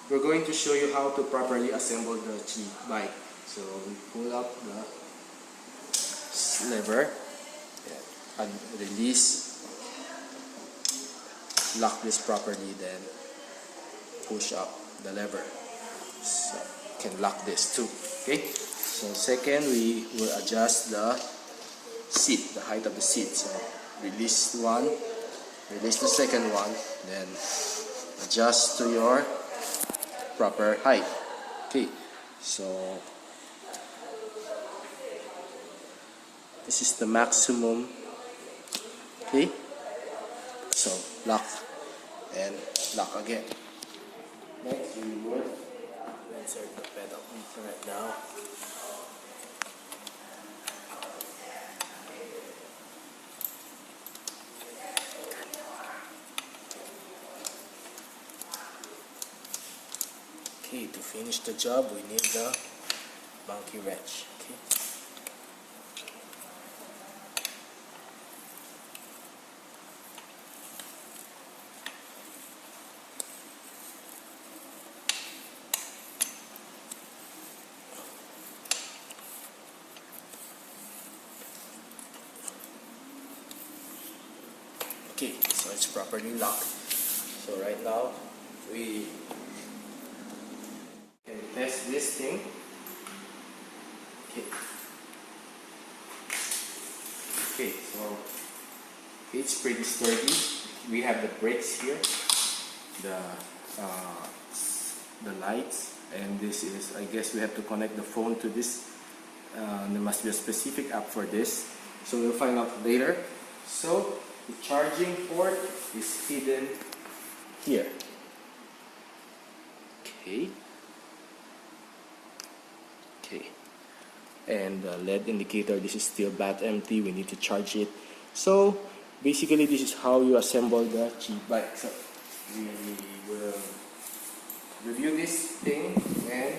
we're going to show you how to properly assemble the cheap bike. So we pull up the lever and release, lock this properly, then push up the lever. So you can lock this too. Okay. So second, we will adjust the seat, the height of the seat. So release one, release the second one, then adjust to your proper height. Okay, so this is the maximum. Okay, so lock and lock again. Next, we will insert the pedal right now. Okay, to finish the job, we need the monkey wrench. Okay. Okay, so it's properly locked. So right now, we can test this thing. Okay. Okay, so it's pretty sturdy. We have the brakes here, the lights, and this is, I guess we have to connect the phone to this. There must be a specific app for this, so we'll find out later. So the charging port is hidden here. Okay. Okay. And the LED indicator, this is still bat empty. We need to charge it. So basically, this is how you assemble the cheap bike. So we will review this thing and